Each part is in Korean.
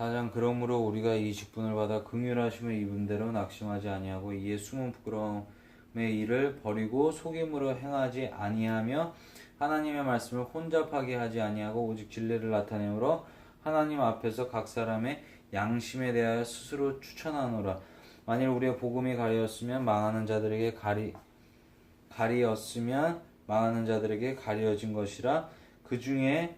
4장 그러므로 우리가 이 직분을 받아 긍휼하심을 입은 대로 낙심하지 아니하고 이에 숨은 부끄러움의 일을 버리고 속임으로 행하지 아니하며 하나님의 말씀을 혼잡하게 하지 아니하고 오직 진리를 나타내므로 하나님 앞에서 각 사람의 양심에 대하여 스스로 추천하노라. 만일 우리의 복음이 가리었으면 망하는 자들에게 가리었으면 망하는 자들에게 가려진 것이라. 그 중에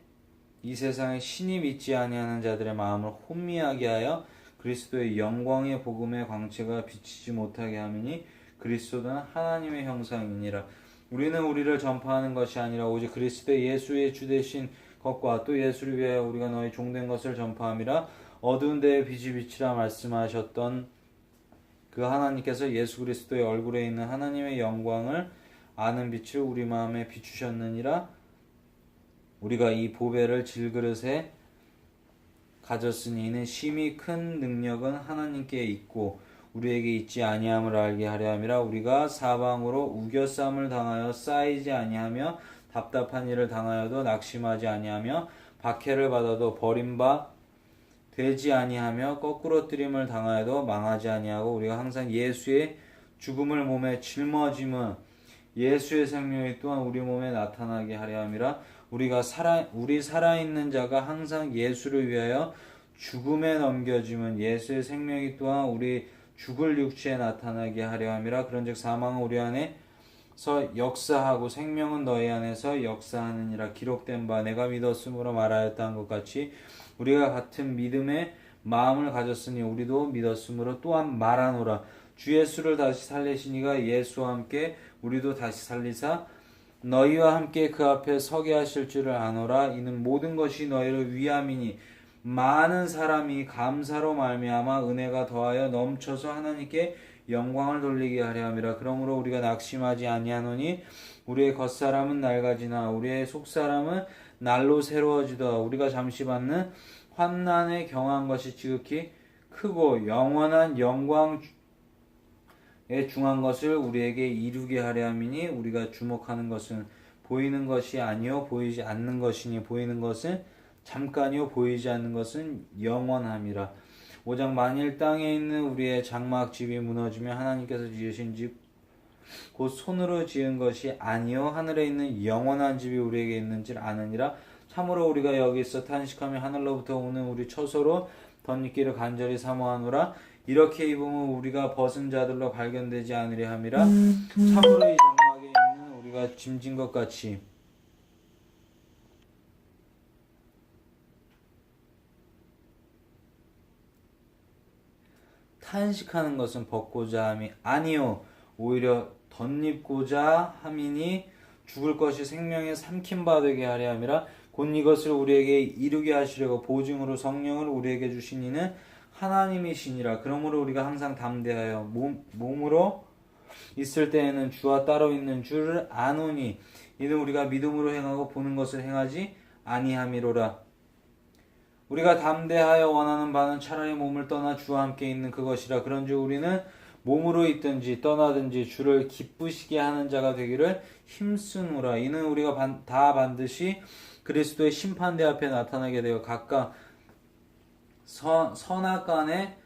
이 세상에 신이 믿지 아니하는 자들의 마음을 혼미하게 하여 그리스도의 영광의 복음의 광채가 비치지 못하게 하느니 그리스도는 하나님의 형상이니라. 우리는 우리를 전파하는 것이 아니라 오직 그리스도 예수의 주되신 것과 또 예수를 위하여 우리가 너희 종된 것을 전파함이라. 어두운 데에 빛이 비치라 말씀하셨던 그 하나님께서 예수 그리스도의 얼굴에 있는 하나님의 영광을 아는 빛을 우리 마음에 비추셨느니라. 우리가 이 보배를 질그릇에 가졌으니 이는 심히 큰 능력은 하나님께 있고 우리에게 있지 아니함을 알게 하려 함이라. 우리가 사방으로 우겨쌈을 당하여 쌓이지 아니하며 답답한 일을 당하여도 낙심하지 아니하며 박해를 받아도 버림바 되지 아니하며 거꾸러뜨림을 당하여도 망하지 아니하고 우리가 항상 예수의 죽음을 몸에 짊어짐은 예수의 생명이 또한 우리 몸에 나타나게 하려 함이라. 우리 살아있는 자가 항상 예수를 위하여 죽음에 넘겨짐은 예수의 생명이 또한 우리 죽을 육체에 나타나게 하려 함이라. 그런즉 사망은 우리 안에서 역사하고 생명은 너희 안에서 역사하느니라. 기록된 바 내가 믿었으므로 말하였다는 것 같이 우리가 같은 믿음의 마음을 가졌으니 우리도 믿었으므로 또한 말하노라. 주 예수를 다시 살리신 이가 예수와 함께 우리도 다시 살리사 너희와 함께 그 앞에 서게 하실 줄을 아노라. 이는 모든 것이 너희를 위함이니 많은 사람이 감사로 말미암아 은혜가 더하여 넘쳐서 하나님께 영광을 돌리게 하려 함이라. 그러므로 우리가 낙심하지 아니하노니 우리의 겉사람은 낡아지나 우리의 속사람은 날로 새로워지더라. 우리가 잠시 받는 환난에 경한 것이 지극히 크고 영원한 영광에 중한 것을 우리에게 이루게 하려 함이니 우리가 주목하는 것은 보이는 것이 아니요 보이지 않는 것이니 보이는 것은 잠깐이요 보이지 않는 것은 영원함이라. 5장 만일 땅에 있는 우리의 장막 집이 무너지면 하나님께서 지으신 집 곧 손으로 지은 것이 아니요 하늘에 있는 영원한 집이 우리에게 있는지를 아느니라. 참으로 우리가 여기서 탄식하며 하늘로부터 오는 우리 처소로 덧입기를 간절히 사모하노라. 이렇게 입으면 우리가 벗은 자들로 발견되지 않으려 함이라. 참으로 이 장막에 있는 우리가 짐진 것 같이 탄식하는 것은 벗고자 함이 아니요 오히려 덧입고자 함이니 죽을 것이 생명에 삼킴바 되게 하려 함이라. 곧 이것을 우리에게 이루게 하시려고 보증으로 성령을 우리에게 주신 이는 하나님이시니라. 그러므로 우리가 항상 담대하여 몸으로 있을 때에는 주와 따로 있는 줄을 아노니 이는 우리가 믿음으로 행하고 보는 것을 행하지 아니함이로라. 우리가 담대하여 원하는 바는 차라리 몸을 떠나 주와 함께 있는 그것이라. 그런즉 우리는 몸으로 있든지 떠나든지 주를 기쁘시게 하는 자가 되기를 힘쓰노라. 이는 우리가 다 반드시 그리스도의 심판대 앞에 나타나게 되어 각각 선악간에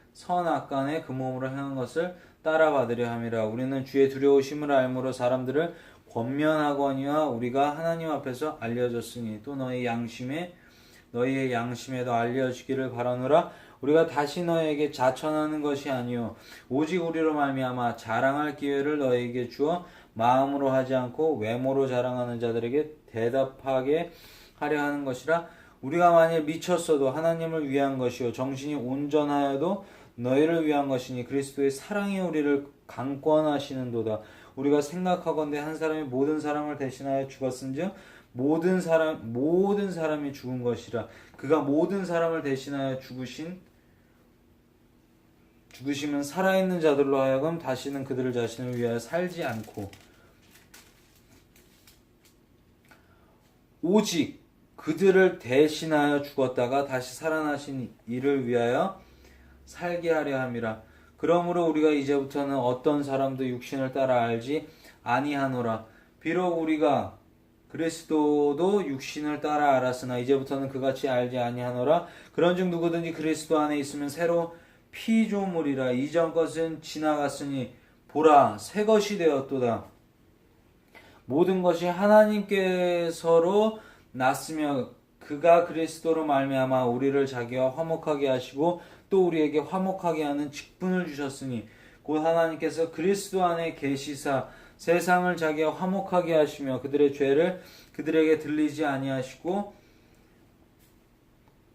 그 몸으로 행한 것을 따라받으려 함이라. 우리는 주의 두려우심을 알므로 사람들을 권면하거니와 우리가 하나님 앞에서 알려졌으니 또 너희의 양심에도 알려지기를 바라노라. 우리가 다시 너희에게 자천하는 것이 아니요 오직 우리로 말미암아 자랑할 기회를 너희에게 주어 마음으로 하지 않고 외모로 자랑하는 자들에게 대답하게 하려 하는 것이라. 우리가 만일 미쳤어도 하나님을 위한 것이요 정신이 온전하여도 너희를 위한 것이니 그리스도의 사랑이 우리를 강권하시는도다. 우리가 생각하건대 한 사람이 모든 사람을 대신하여 죽었은즉 모든 사람이 죽은 것이라. 그가 모든 사람을 대신하여 죽으심은 살아있는 자들로 하여금 다시는 그들 자신을 위하여 살지 않고 오직 그들을 대신하여 죽었다가 다시 살아나신 이를 위하여 살게 하려 함이라. 그러므로 우리가 이제부터는 어떤 사람도 육신을 따라 알지 아니하노라. 비록 우리가 그리스도도 육신을 따라 알았으나 이제부터는 그같이 알지 아니하노라. 그런즉 누구든지 그리스도 안에 있으면 새로 피조물이라. 이전 것은 지나갔으니 보라 새 것이 되었도다. 모든 것이 하나님께서로 났으며 그가 그리스도로 말미암아 우리를 자기와 화목하게 하시고 또 우리에게 화목하게 하는 직분을 주셨으니 곧 하나님께서 그리스도 안에 계시사 세상을 자기와 화목하게 하시며 그들의 죄를 그들에게 들리지 아니하시고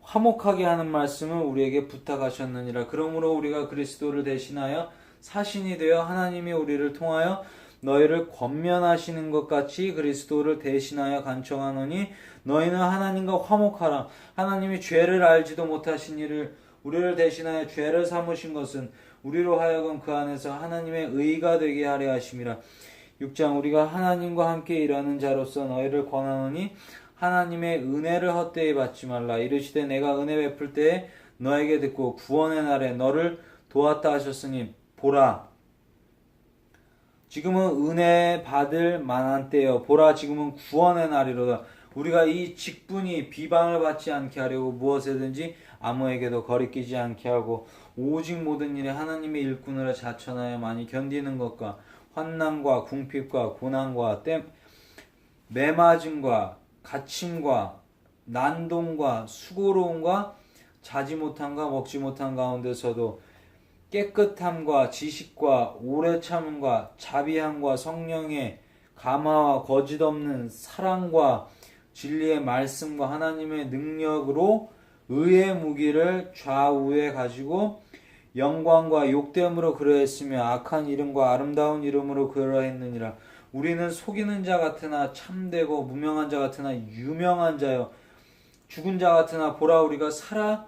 화목하게 하는 말씀을 우리에게 부탁하셨느니라. 그러므로 우리가 그리스도를 대신하여 사신이 되어 하나님이 우리를 통하여 너희를 권면하시는 것 같이 그리스도를 대신하여 간청하노니 너희는 하나님과 화목하라. 하나님이 죄를 알지도 못하신 이를 우리를 대신하여 죄를 삼으신 것은 우리로 하여금 그 안에서 하나님의 의가 되게 하려 하심이라. 6장 우리가 하나님과 함께 일하는 자로서 너희를 권하노니 하나님의 은혜를 헛되이 받지 말라. 이르시되 내가 은혜 베풀 때에 너에게 듣고 구원의 날에 너를 도왔다 하셨으니 보라 지금은 은혜 받을 만한 때요 보라 지금은 구원의 날이로다. 우리가 이 직분이 비방을 받지 않게 하려고 무엇에든지 아무에게도 거리끼지 않게 하고 오직 모든 일에 하나님의 일꾼으로 자천하여 많이 견디는 것과 환난과 궁핍과 고난과 매맞음과 갇힘과 난동과 수고로움과 자지 못함과 먹지 못한 가운데서도 깨끗함과 지식과 오래 참음과 자비함과 성령의 감화와 거짓없는 사랑과 진리의 말씀과 하나님의 능력으로 의의 무기를 좌우에 가지고 영광과 욕됨으로 그러했으며 악한 이름과 아름다운 이름으로 그러했느니라. 우리는 속이는 자 같으나 참되고 무명한 자 같으나 유명한 자여 죽은 자 같으나 보라 우리가 살아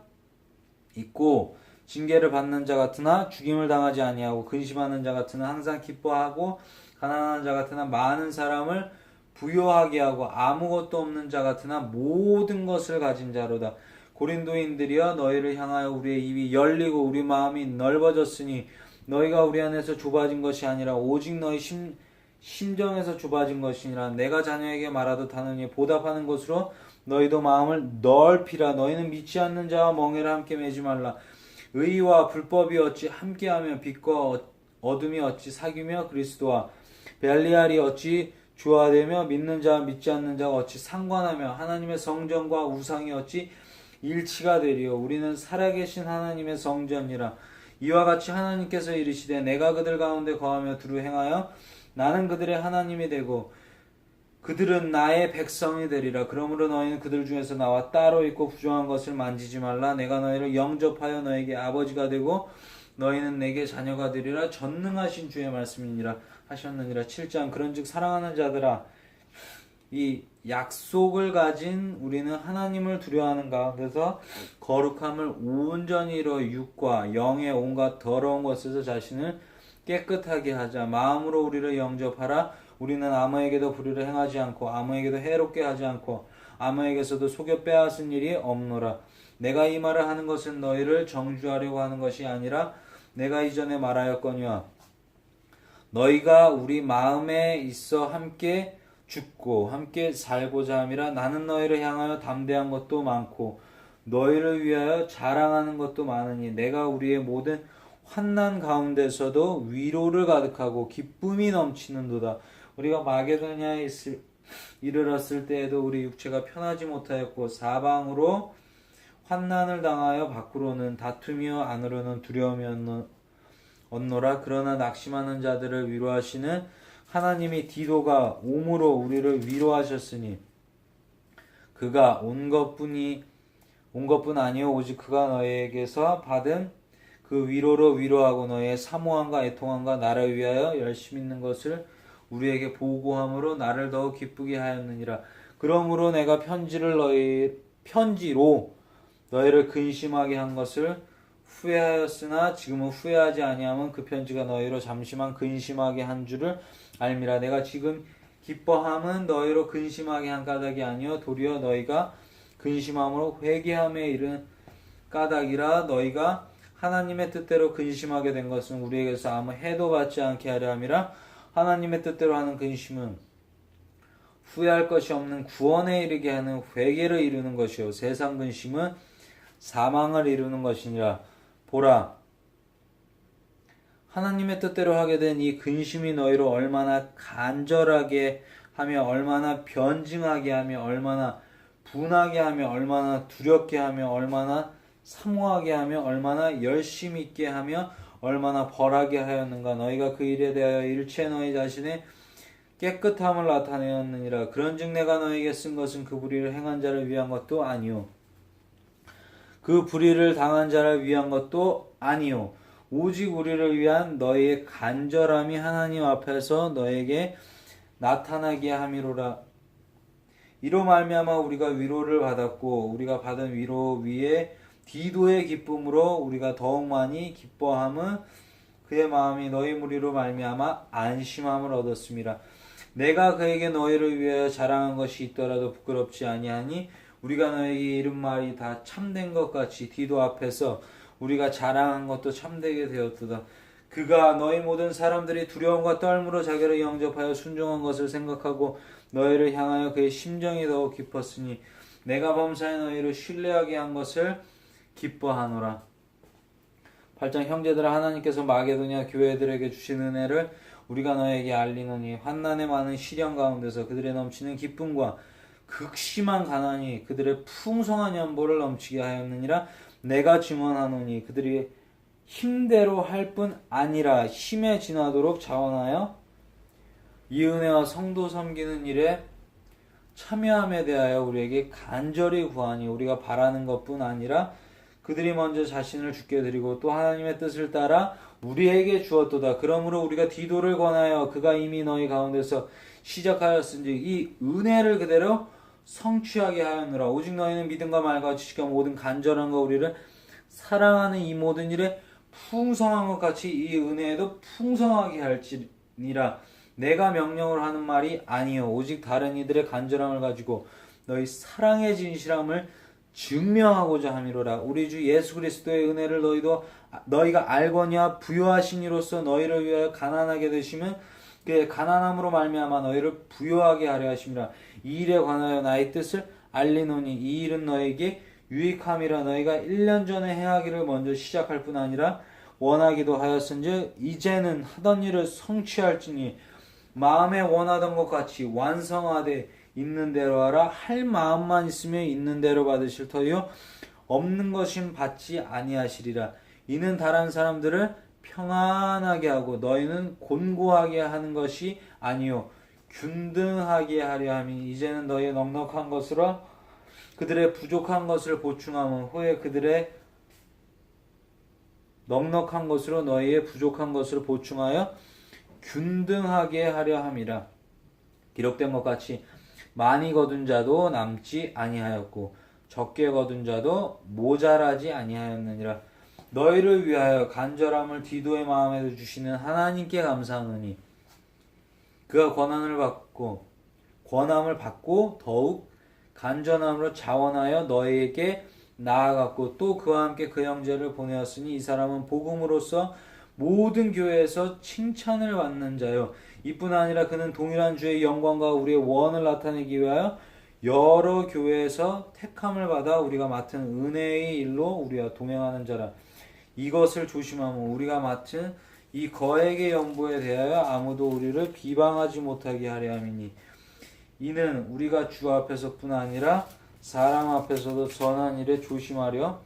있고 징계를 받는 자 같으나 죽임을 당하지 아니하고 근심하는 자 같으나 항상 기뻐하고 가난한 자 같으나 많은 사람을 부요하게 하고 아무것도 없는 자 같으나 모든 것을 가진 자로다. 고린도인들이여 너희를 향하여 우리의 입이 열리고 우리 마음이 넓어졌으니 너희가 우리 안에서 좁아진 것이 아니라 오직 너희 심정에서 좁아진 것이니라. 내가 자녀에게 말하듯 하느니 보답하는 것으로 너희도 마음을 넓히라. 너희는 믿지 않는 자와 멍에를 함께 매지 말라. 의와 불법이 어찌 함께하며 빛과 어둠이 어찌 사귀며 그리스도와 벨리알이 어찌 조화되며 믿는 자와 믿지 않는 자가 어찌 상관하며 하나님의 성전과 우상이 어찌 일치가 되리요. 우리는 살아계신 하나님의 성전이라. 이와 같이 하나님께서 이르시되 내가 그들 가운데 거하며 두루 행하여 나는 그들의 하나님이 되고 그들은 나의 백성이 되리라. 그러므로 너희는 그들 중에서 나와 따로 있고 부정한 것을 만지지 말라. 내가 너희를 영접하여 너에게 아버지가 되고 너희는 내게 자녀가 되리라. 전능하신 주의 말씀이니라 하셨느니라. 7장 그런즉 사랑하는 자들아 이 약속을 가진 우리는 하나님을 두려워하는 가운데서 거룩함을 온전히 이루어 육과 영의 온갖 더러운 것에서 자신을 깨끗하게 하자. 마음으로 우리를 영접하라. 우리는 아무에게도 불의를 행하지 않고 아무에게도 해롭게 하지 않고 아무에게서도 속여 빼앗은 일이 없노라. 내가 이 말을 하는 것은 너희를 정죄하려고 하는 것이 아니라 내가 이전에 말하였거니와 너희가 우리 마음에 있어 함께 죽고 함께 살고자 함이라. 나는 너희를 향하여 담대한 것도 많고 너희를 위하여 자랑하는 것도 많으니 내가 우리의 모든 환난 가운데서도 위로를 가득하고 기쁨이 넘치는도다. 우리가 마게도냐에 이르렀을 때에도 우리 육체가 편하지 못하였고 사방으로 환난을 당하여 밖으로는 다투며 안으로는 두려움이 얻노라. 그러나 낙심하는 자들을 위로하시는 하나님이 디도가 옴으로 우리를 위로하셨으니 그가 온 것뿐 아니요 오직 그가 너희에게서 받은 그 위로로 위로하고 너희의 사모함과 애통함과 나를 위하여 열심 있는 것을 우리에게 보고함으로 나를 더욱 기쁘게 하였느니라. 그러므로 내가 편지로 너희를 근심하게 한 것을 후회하였으나 지금은 후회하지 아니하면 그 편지가 너희로 잠시만 근심하게 한 줄을 알미라. 내가 지금 기뻐함은 너희로 근심하게 한 까닭이 아니요 도리어 너희가 근심함으로 회개함에 이른 까닭이라. 너희가 하나님의 뜻대로 근심하게 된 것은 우리에게서 아무 해도 받지 않게 하려 함이라. 하나님의 뜻대로 하는 근심은 후회할 것이 없는 구원에 이르게 하는 회개를 이루는 것이요 세상 근심은 사망을 이루는 것이니라. 보라, 하나님의 뜻대로 하게 된 이 근심이 너희를 얼마나 간절하게 하며 얼마나 변증하게 하며 얼마나 분하게 하며 얼마나 두렵게 하며 얼마나 사모하게 하며 얼마나 열심 있게 하며 얼마나 벌하게 하였는가. 너희가 그 일에 대하여 일체 너희 자신의 깨끗함을 나타내었느니라. 그런즉 내가 너희에게 쓴 것은 그 불의를 행한 자를 위한 것도 아니요 그 불의를 당한 자를 위한 것도 아니요 오직 우리를 위한 너희의 간절함이 하나님 앞에서 너에게 나타나게 함이로라. 이로 말미암아 우리가 위로를 받았고 우리가 받은 위로 위에 디도의 기쁨으로 우리가 더욱 많이 기뻐함은 그의 마음이 너희 무리로 말미암아 안심함을 얻었습니다. 내가 그에게 너희를 위하여 자랑한 것이 있더라도 부끄럽지 아니하니 우리가 너에게 이른 말이 다 참된 것 같이 디도 앞에서 우리가 자랑한 것도 참되게 되었도다. 그가 너희 모든 사람들이 두려움과 떨므로 자기를 영접하여 순종한 것을 생각하고 너희를 향하여 그의 심정이 더욱 깊었으니 내가 범사에 너희를 신뢰하게 한 것을 기뻐하노라. 8장 형제들아 하나님께서 마게도냐 교회들에게 주신 은혜를 우리가 너에게 알리노니 환난의 많은 시련 가운데서 그들의 넘치는 기쁨과 극심한 가난이 그들의 풍성한 연보를 넘치게 하였느니라. 내가 증언하노니 그들이 힘대로 할 뿐 아니라 힘에 지나도록 자원하여 이 은혜와 성도 섬기는 일에 참여함에 대하여 우리에게 간절히 구하니 우리가 바라는 것뿐 아니라 그들이 먼저 자신을 주께 드리고 또 하나님의 뜻을 따라 우리에게 주었도다. 그러므로 우리가 디도를 권하여 그가 이미 너희 가운데서 시작하였은즉 이 은혜를 그대로 성취하게 하였노라. 오직 너희는 믿음과 말과 지식과 모든 간절함과 우리를 사랑하는 이 모든 일에 풍성한 것 같이 이 은혜에도 풍성하게 할지니라. 내가 명령을 하는 말이 아니요 오직 다른 이들의 간절함을 가지고 너희 사랑의 진실함을 증명하고자 함이로라. 우리 주 예수 그리스도의 은혜를 너희가 알거니와 부요하신 이로써 너희를 위하여 가난하게 되시면 그의 가난함으로 말미암아 너희를 부요하게 하려 하심이라. 이 일에 관하여 나의 뜻을 알리노니 이 일은 너에게 유익함이라. 너희가 1년 전에 행하기를 먼저 시작할 뿐 아니라 원하기도 하였은즉 이제는 하던 일을 성취할지니 마음에 원하던 것 같이 완성하되 있는 대로 하라. 할 마음만 있으면 있는 대로 받으실 터이요 없는 것은 받지 아니하시리라. 이는 다른 사람들을 평안하게 하고 너희는 곤고하게 하는 것이 아니요 균등하게 하려 함이 이제는 너희의 넉넉한 것으로 그들의 부족한 것을 보충하면 후에 그들의 넉넉한 것으로 너희의 부족한 것을 보충하여 균등하게 하려 함이라. 기록된 것 같이 많이 거둔 자도 남지 아니하였고 적게 거둔 자도 모자라지 아니하였느니라. 너희를 위하여 간절함을 디도의 마음에도 주시는 하나님께 감사하노니 그가 권함을 받고 더욱 간절함으로 자원하여 너희에게 나아갔고 또 그와 함께 그 형제를 보내었으니 이 사람은 복음으로써 모든 교회에서 칭찬을 받는 자요 이뿐 아니라 그는 동일한 주의 영광과 우리의 원을 나타내기 위하여 여러 교회에서 택함을 받아 우리가 맡은 은혜의 일로 우리와 동행하는 자라. 이것을 조심하면 우리가 맡은 이 거액의 연보에 대하여 아무도 우리를 비방하지 못하게 하려 함이니 이는 우리가 주 앞에서뿐 아니라 사람 앞에서도 전한 일에 조심하려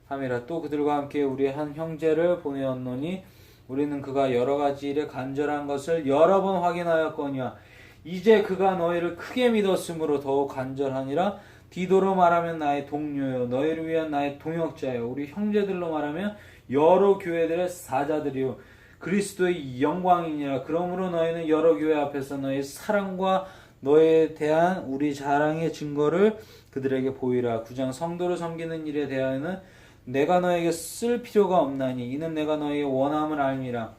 함이라. 또 그들과 함께 우리의 한 형제를 보내었노니 우리는 그가 여러 가지 일에 간절한 것을 여러 번 확인하였거니와 이제 그가 너희를 크게 믿었으므로 더욱 간절하니라. 디도로 말하면 나의 동료요 너희를 위한 나의 동역자요 우리 형제들로 말하면 여러 교회들의 사자들이요 그리스도의 영광이니라. 그러므로 너희는 여러 교회 앞에서 너희 사랑과 너에 대한 우리 자랑의 증거를 그들에게 보이라. 9장 성도를 섬기는 일에 대하여는 내가 너에게 쓸 필요가 없나니 이는 내가 너희의 원함을 알미라.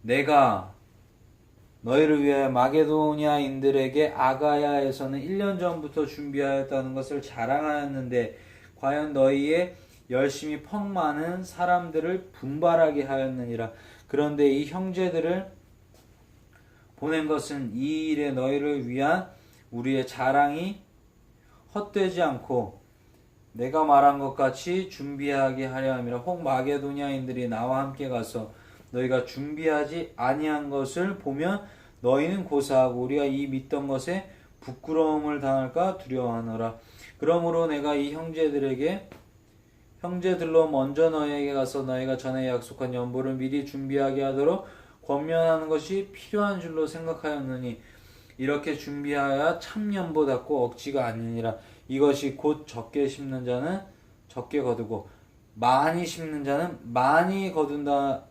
내가 너희를 위해 마게도냐인들에게 아가야에서는 1년 전부터 준비하였다는 것을 자랑하였는데 과연 너희의 열심히 퍽 많은 사람들을 분발하게 하였느니라. 그런데 이 형제들을 보낸 것은 이 일에 너희를 위한 우리의 자랑이 헛되지 않고 내가 말한 것 같이 준비하게 하려 함이라. 혹 마게도냐인들이 나와 함께 가서 너희가 준비하지 아니한 것을 보면 너희는 고사하고 우리가 이 믿던 것에 부끄러움을 당할까 두려워하노라. 그러므로 내가 이 형제들로 먼저 너희에게 가서 너희가 전에 약속한 연보를 미리 준비하게 하도록 권면하는 것이 필요한 줄로 생각하였느니 이렇게 준비하여 참 연보답고 억지가 아니니라. 이것이 곧 적게 심는 자는 적게 거두고 많이 심는 자는 많이 거둔다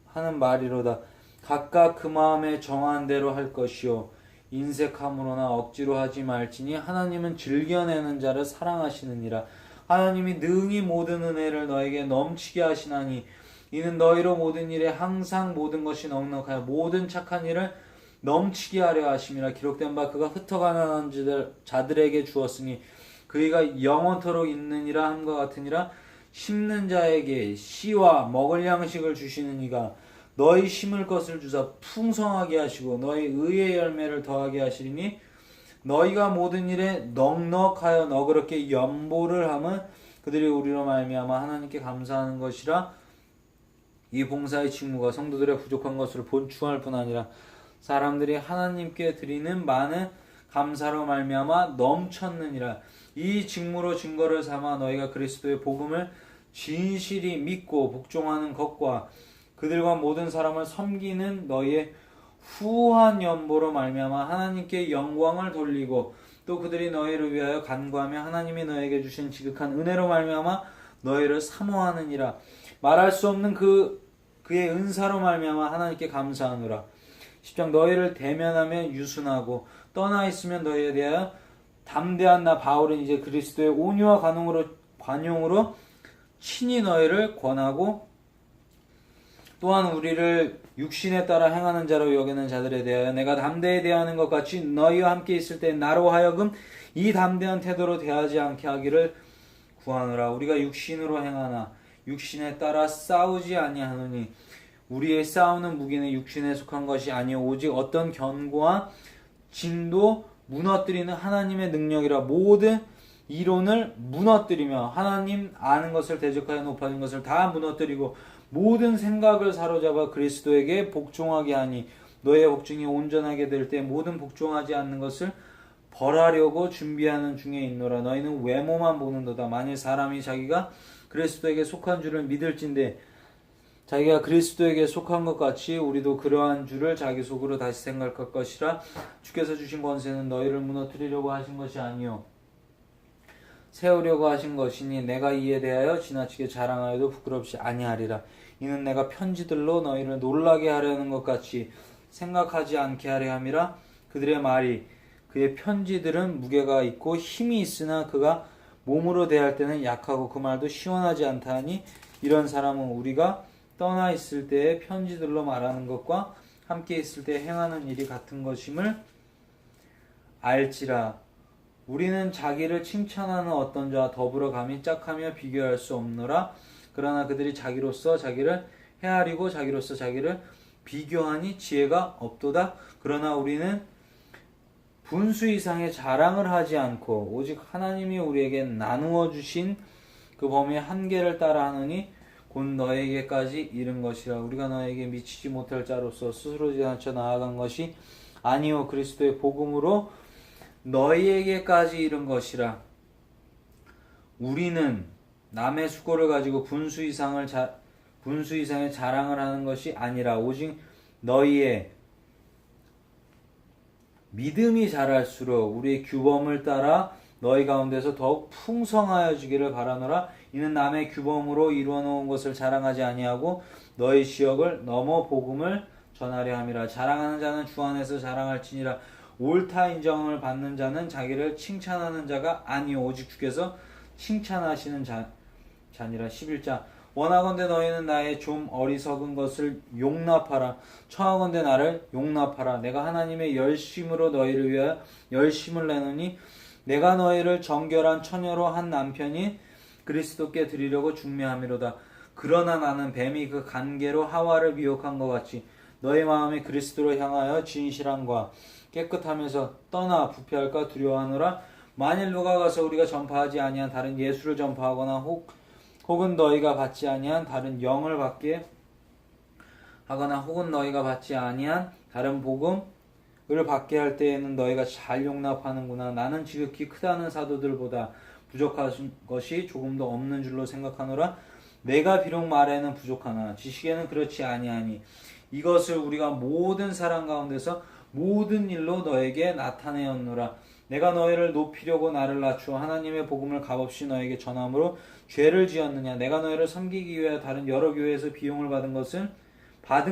하는 말이로다. 각각 그 마음에 정한 대로 할 것이요 인색함으로나 억지로 하지 말지니 하나님은 즐겨내는 자를 사랑하시느니라. 하나님이 능히 모든 은혜를 너에게 넘치게 하시나니 이는 너희로 모든 일에 항상 모든 것이 넉넉하여 모든 착한 일을 넘치게 하려 하심이라. 기록된 바 그가 흩어가는 자들에게 주었으니 그이가 영원토록 있느니라 함과 같으니라. 심는 자에게 씨와 먹을 양식을 주시는 이가 너희 심을 것을 주사 풍성하게 하시고 너희 의의 열매를 더하게 하시리니 너희가 모든 일에 넉넉하여 너그럽게 연보를 함은 그들이 우리로 말미암아 하나님께 감사하는 것이라. 이 봉사의 직무가 성도들의 부족한 것을 본충할 뿐 아니라 사람들이 하나님께 드리는 많은 감사로 말미암아 넘쳤느니라. 이 직무로 증거를 삼아 너희가 그리스도의 복음을 진실이 믿고 복종하는 것과 그들과 모든 사람을 섬기는 너희의 후한 연보로 말미암아 하나님께 영광을 돌리고 또 그들이 너희를 위하여 간구하며 하나님이 너희에게 주신 지극한 은혜로 말미암아 너희를 사모하느니라. 말할 수 없는 그의 은사로 말미암아 하나님께 감사하노라. 10장 너희를 대면하면 유순하고 떠나 있으면 너희에 대하여 담대한 나 바울은 이제 그리스도의 온유와 관용으로 친히 너희를 권하고 또한 우리를 육신에 따라 행하는 자로 여기는 자들에 대하여 내가 담대히 대하는 것 같이 너희와 함께 있을 때 나로 하여금 이 담대한 태도로 대하지 않게 하기를 구하노라. 우리가 육신으로 행하나 육신에 따라 싸우지 아니하노니 우리의 싸우는 무기는 육신에 속한 것이 아니요 오직 어떤 견고한 진도 무너뜨리는 하나님의 능력이라. 모든 이론을 무너뜨리며 하나님 아는 것을 대적하여 높아진 것을 다 무너뜨리고 모든 생각을 사로잡아 그리스도에게 복종하게 하니 너의 복종이 온전하게 될 때 모든 복종하지 않는 것을 벌하려고 준비하는 중에 있노라. 너희는 외모만 보는도다. 만일 사람이 자기가 그리스도에게 속한 줄을 믿을진대 자기가 그리스도에게 속한 것 같이 우리도 그러한 줄을 자기 속으로 다시 생각할 것이라. 주께서 주신 권세는 너희를 무너뜨리려고 하신 것이 아니요 세우려고 하신 것이니 내가 이에 대하여 지나치게 자랑하여도 부끄럽지 아니하리라. 이는 내가 편지들로 너희를 놀라게 하려는 것 같이 생각하지 않게 하려 함이라. 그들의 말이 그의 편지들은 무게가 있고 힘이 있으나 그가 몸으로 대할 때는 약하고 그 말도 시원하지 않다 하니 이런 사람은 우리가 떠나 있을 때의 편지들로 말하는 것과 함께 있을 때 행하는 일이 같은 것임을 알지라. 우리는 자기를 칭찬하는 어떤 자와 더불어 감히 짝하며 비교할 수 없노라. 그러나 그들이 자기로서 자기를 헤아리고 자기로서 자기를 비교하니 지혜가 없도다. 그러나 우리는 분수 이상의 자랑을 하지 않고 오직 하나님이 우리에게 나누어 주신 그 범위의 한계를 따라 하느니 곧 너에게까지 이른 것이라. 우리가 너에게 미치지 못할 자로서 스스로 지나쳐 나아간 것이 아니요 그리스도의 복음으로 너희에게까지 이른 것이라. 우리는 남의 수고를 가지고 분수 이상의 자랑을 하는 것이 아니라 오직 너희의 믿음이 자랄수록 우리의 규범을 따라 너희 가운데서 더욱 풍성하여지기를 바라노라. 이는 남의 규범으로 이루어 놓은 것을 자랑하지 아니하고 너희 지역을 넘어 복음을 전하려 함이라. 자랑하는 자는 주 안에서 자랑할지니라. 옳다 인정을 받는 자는 자기를 칭찬하는 자가 아니요 오직 주께서 칭찬하시는 자니라. 11장 원하건대 너희는 나의 좀 어리석은 것을 용납하라. 청하건대 나를 용납하라. 내가 하나님의 열심으로 너희를 위하여 열심을 내노니 내가 너희를 정결한 처녀로 한 남편이 그리스도께 드리려고 중매함이로다. 그러나 나는 뱀이 그 간계로 하와를 미혹한 것 같이 너희 마음이 그리스도로 향하여 진실함과 깨끗하면서 떠나 부패할까 두려워하노라. 만일 누가 가서 우리가 전파하지 아니한 다른 예수를 전파하거나 혹은 너희가 받지 아니한 다른 영을 받게 하거나 혹은 너희가 받지 아니한 다른 복음을 받게 할 때에는 너희가 잘 용납하는구나. 나는 지극히 크다는 사도들보다 부족한 것이 조금도 없는 줄로 생각하노라. 내가 비록 말에는 부족하나 지식에는 그렇지 아니하니 이것을 우리가 모든 사람 가운데서 모든 일로 너에게 나타내었노라. 내가 너희를 높이려고 나를 낮추어 하나님의 복음을 값없이 너에게 전함으로 죄를 지었느냐. 내가 너희를 섬기기 위하여 다른 여러 교회에서 비용을 받은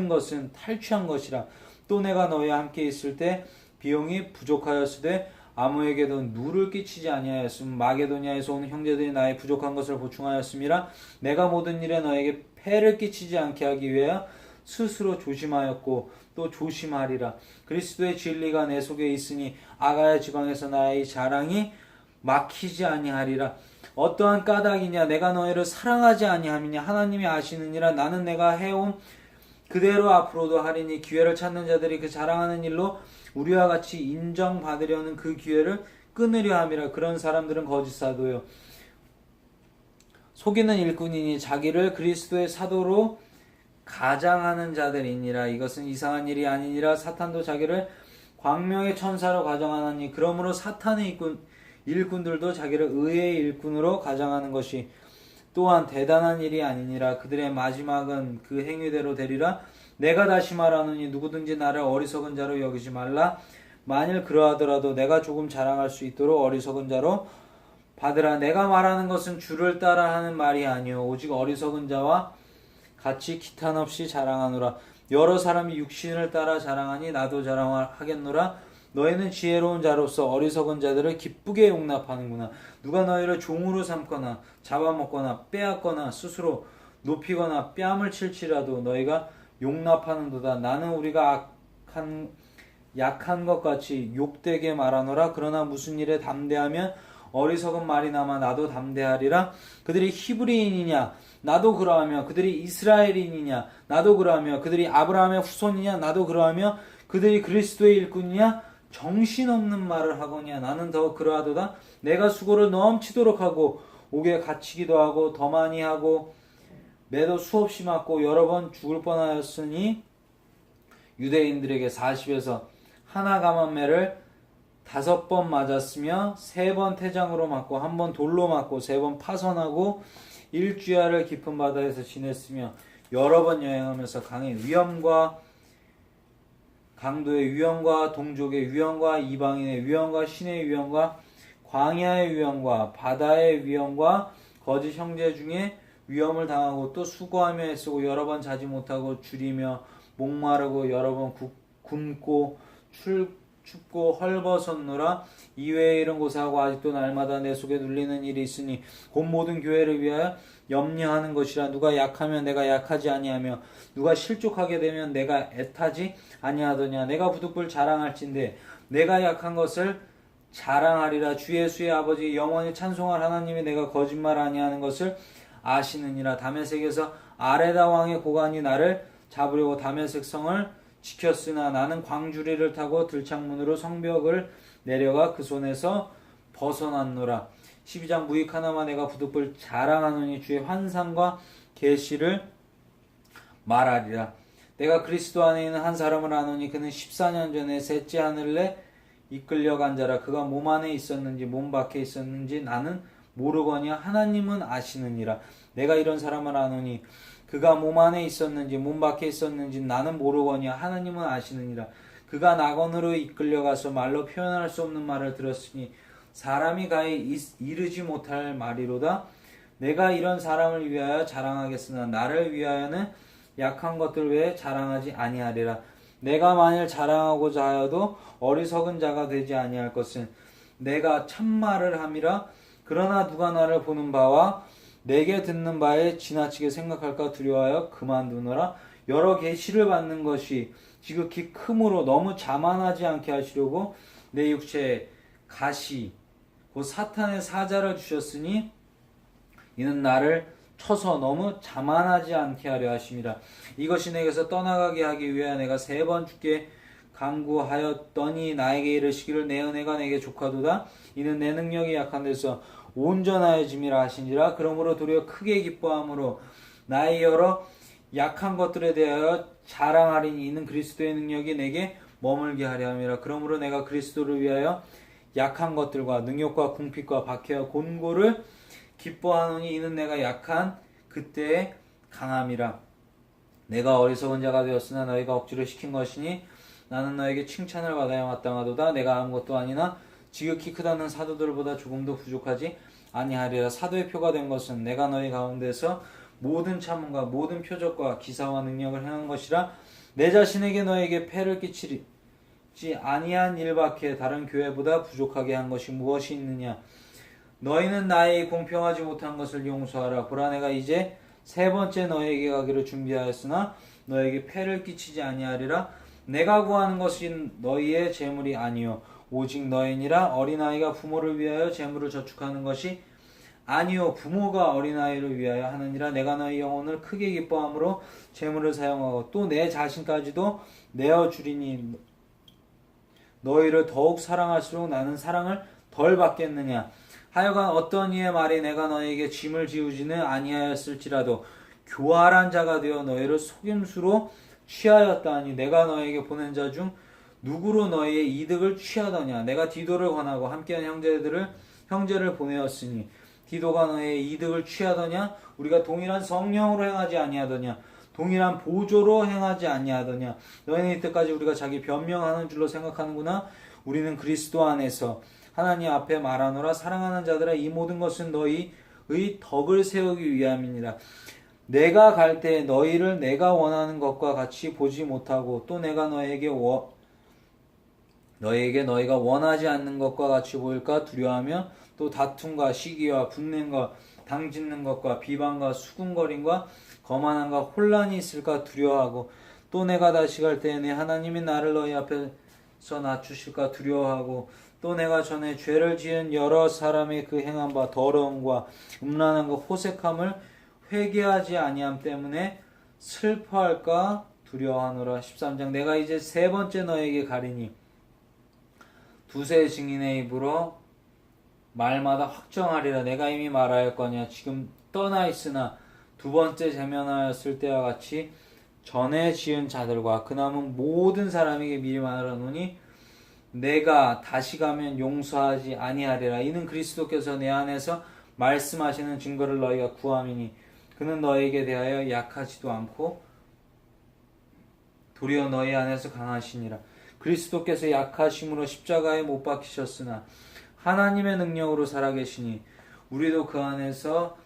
것은 탈취한 것이라. 또 내가 너희와 함께 있을 때 비용이 부족하였으되 아무에게도 누를 끼치지 아니하였음. 마게도냐에서 온 형제들이 나의 부족한 것을 보충하였음이라. 내가 모든 일에 너에게 폐를 끼치지 않게 하기 위하여 스스로 조심하였고 또 조심하리라. 그리스도의 진리가 내 속에 있으니 아가야 지방에서 나의 자랑이 막히지 아니하리라. 어떠한 까닭이냐. 내가 너희를 사랑하지 아니함이냐. 하나님이 아시느니라. 나는 내가 해온 그대로 앞으로도 하리니 기회를 찾는 자들이 그 자랑하는 일로 우리와 같이 인정받으려는 그 기회를 끊으려 함이라. 그런 사람들은 거짓 사도요 속이는 일꾼이니 자기를 그리스도의 사도로 가장하는 자들이니라. 이것은 이상한 일이 아니니라. 사탄도 자기를 광명의 천사로 가정하나니 그러므로 사탄의 일꾼들도 자기를 의의 일꾼으로 가정하는 것이 또한 대단한 일이 아니니라. 그들의 마지막은 그 행위대로 되리라. 내가 다시 말하노니 누구든지 나를 어리석은 자로 여기지 말라. 만일 그러하더라도 내가 조금 자랑할 수 있도록 어리석은 자로 받으라. 내가 말하는 것은 주를 따라 하는 말이 아니요 오직 어리석은 자와 같이 기탄 없이 자랑하노라. 여러 사람이 육신을 따라 자랑하니 나도 자랑하겠노라. 너희는 지혜로운 자로서 어리석은 자들을 기쁘게 용납하는구나. 누가 너희를 종으로 삼거나 잡아먹거나 빼앗거나 스스로 높이거나 뺨을 칠지라도 너희가 용납하는도다. 나는 우리가 약한 것 같이 욕되게 말하노라. 그러나 무슨 일에 담대하면 어리석은 말이 남아 나도 담대하리라. 그들이 히브리인이냐 나도 그러하며 그들이 이스라엘인이냐 나도 그러하며 그들이 아브라함의 후손이냐 나도 그러하며 그들이 그리스도의 일꾼이냐 정신없는 말을 하거냐 나는 더 그러하도다. 내가 수고를 넘치도록 하고 옥에 갇히기도 하고 더 많이 하고 매도 수없이 맞고 여러 번 죽을 뻔하였으니 유대인들에게 40에서 하나 감한매를 5번 맞았으며 3번 태장으로 맞고 1번 돌로 맞고 3번 파선하고 일주야를 깊은 바다에서 지냈으며 여러 번 여행하면서 강의 위험과 강도의 위험과 동족의 위험과 이방인의 위험과 신의 위험과 광야의 위험과 바다의 위험과 거짓 형제 중에 위험을 당하고 또 수고하며 애쓰고 여러 번 자지 못하고 줄이며 목마르고 여러 번 굶고 춥고 헐벗었노라. 이외에 이런 고사하고 아직도 날마다 내 속에 눌리는 일이 있으니 곧 모든 교회를 위하여 염려하는 것이라. 누가 약하면 내가 약하지 아니하며 누가 실족하게 되면 내가 애타지 아니하더냐. 내가 부득불 자랑할진대 내가 약한 것을 자랑하리라. 주 예수의 아버지 영원히 찬송할 하나님이 내가 거짓말 아니하는 것을 아시느니라. 다메섹에서 아레다 왕의 고관이 나를 잡으려고 다메섹 성을 지켰으나 나는 광주리를 타고 들창문으로 성벽을 내려가 그 손에서 벗어났노라. 12장 무익 하나만 내가 부득불 자랑하노니 주의 환상과 계시를 말하리라. 내가 그리스도 안에 있는 한 사람을 아노니 그는 14년 전에 셋째 하늘에 이끌려간 자라. 그가 몸 안에 있었는지 몸 밖에 있었는지 나는 모르거니와 하나님은 아시느니라. 내가 이런 사람을 아노니 그가 몸 안에 있었는지 몸 밖에 있었는지 나는 모르거니와 하나님은 아시느니라. 그가 낙원으로 이끌려가서 말로 표현할 수 없는 말을 들었으니 사람이 가히 이르지 못할 말이로다. 내가 이런 사람을 위하여 자랑하겠으나 나를 위하여는 약한 것들 외에 자랑하지 아니하리라. 내가 만일 자랑하고자 하여도 어리석은 자가 되지 아니할 것은 내가 참말을 함이라. 그러나 누가 나를 보는 바와 내게 듣는 바에 지나치게 생각할까 두려워하여 그만두노라. 여러 계시를 받는 것이 지극히 크므로 너무 자만하지 않게 하시려고 내 육체에 가시 곧 사탄의 사자를 주셨으니 이는 나를 쳐서 너무 자만하지 않게 하려 하심이라. 이것이 내게서 떠나가게 하기 위하여 내가 3번 주께 간구하였더니 나에게 이르시기를 내 은혜가 내게 족하도다. 이는 내 능력이 약한 데서 온전하여짐이라 하신지라. 그러므로 도리어 크게 기뻐함으로 나의 여러 약한 것들에 대하여 자랑하리니 이는 그리스도의 능력이 내게 머물게 하려 함이라. 그러므로 내가 그리스도를 위하여 약한 것들과 능욕과 궁핍과 박해와 곤고를 기뻐하노니 이는 내가 약한 그때의 강함이라. 내가 어리석은 자가 되었으나 너희가 억지로 시킨 것이니 나는 너에게 칭찬을 받아야 마땅하도다. 내가 아무것도 아니나 지극히 크다는 사도들보다 조금도 부족하지 아니하리라. 사도의 표가 된 것은 내가 너희 가운데서 모든 참음과 모든 표적과 기사와 능력을 행한 것이라. 내 자신에게 너에게 폐를 끼치지 아니한 일밖에 다른 교회보다 부족하게 한 것이 무엇이 있느냐. 너희는 나의 공평하지 못한 것을 용서하라. 보라 내가 이제 3번째 너에게 가기를 준비하였으나 너에게 폐를 끼치지 아니하리라. 내가 구하는 것이 너희의 재물이 아니요 오직 너희니라. 어린아이가 부모를 위하여 재물을 저축하는 것이 아니요 부모가 어린아이를 위하여 하느니라. 내가 너희 영혼을 크게 기뻐함으로 재물을 사용하고 또 내 자신까지도 내어주리니 너희를 더욱 사랑할수록 나는 사랑을 덜 받겠느냐. 하여간 어떤 이의 말이 내가 너희에게 짐을 지우지는 아니하였을지라도 교활한 자가 되어 너희를 속임수로 취하였다니 내가 너에게 보낸 자 중 누구로 너희의 이득을 취하더냐. 내가 디도를 권하고 함께한 형제를 보내었으니 디도가 너희의 이득을 취하더냐. 우리가 동일한 성령으로 행하지 아니하더냐. 동일한 보조로 행하지 아니하더냐. 너희는 이때까지 우리가 자기 변명하는 줄로 생각하는구나. 우리는 그리스도 안에서 하나님 앞에 말하노라. 사랑하는 자들아 이 모든 것은 너희의 덕을 세우기 위함이니라. 내가 갈 때 너희를 내가 원하는 것과 같이 보지 못하고 또 내가 너에게 너희가 원하지 않는 것과 같이 보일까 두려워하며 또 다툼과 시기와 분냄과 당짓는 것과 비방과 수군거림과 거만함과 혼란이 있을까 두려워하고 또 내가 다시 갈 때에 내 하나님이 나를 너희 앞에서 낮추실까 두려워하고 또 내가 전에 죄를 지은 여러 사람의 그 행함과 더러움과 음란함과 호색함을 회개하지 아니함 때문에 슬퍼할까 두려워하노라. 13장 내가 이제 3번째 너에게 가리니 두세 증인의 입으로 말마다 확정하리라. 내가 이미 말하였거니와 지금 떠나 있으나 2번째 재면하였을 때와 같이 전에 지은 자들과 그 남은 모든 사람에게 미리 말하노니 내가 다시 가면 용서하지 아니하리라. 이는 그리스도께서 내 안에서 말씀하시는 증거를 너희가 구함이니 그는 너희에게 대하여 약하지도 않고 도리어 너희 안에서 강하시니라. 그리스도께서 약하심으로 십자가에 못 박히셨으나 하나님의 능력으로 살아계시니 우리도 그 안에서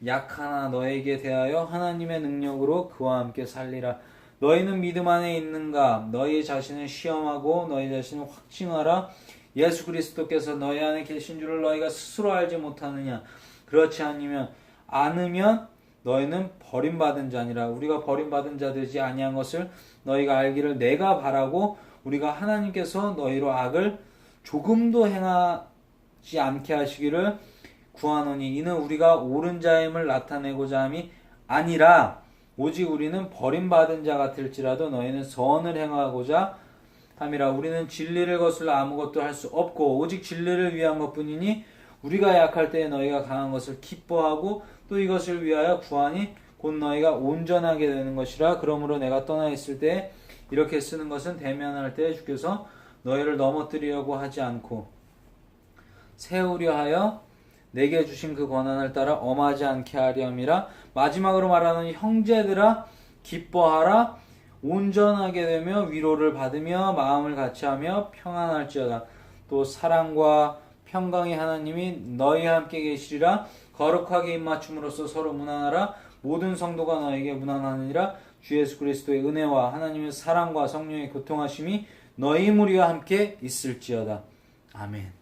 약하나 너에게 대하여 하나님의 능력으로 그와 함께 살리라. 너희는 믿음 안에 있는가? 너희 자신을 시험하고 너희 자신을 확증하라. 예수 그리스도께서 너희 안에 계신 줄을 너희가 스스로 알지 못하느냐? 그렇지 않으면 너희는 버림받은 자니라. 우리가 버림받은 자 되지 아니한 것을 너희가 알기를 내가 바라고 우리가 하나님께서 너희로 악을 조금도 행하지 않게 하시기를 구하노니 이는 우리가 옳은 자임을 나타내고자 함이 아니라 오직 우리는 버림받은 자 같을지라도 너희는 선을 행하고자 함이라. 우리는 진리를 거슬러 아무것도 할 수 없고 오직 진리를 위한 것뿐이니 우리가 약할 때에 너희가 강한 것을 기뻐하고 또 이것을 위하여 구하니 곧 너희가 온전하게 되는 것이라. 그러므로 내가 떠나 있을 때 이렇게 쓰는 것은 대면할 때 주께서 너희를 넘어뜨리려고 하지 않고 세우려 하여 내게 주신 그 권한을 따라 엄하지 않게 하렴이라. 마지막으로 말하는 형제들아 기뻐하라. 온전하게 되며 위로를 받으며 마음을 같이하며 평안할지어다. 또 사랑과 평강의 하나님이 너희와 함께 계시리라. 거룩하게 입맞춤으로써 서로 문안하라. 모든 성도가 너에게 문안하느니라. 주 예수 그리스도의 은혜와 하나님의 사랑과 성령의 교통하심이 너희 무리와 함께 있을지어다. 아멘.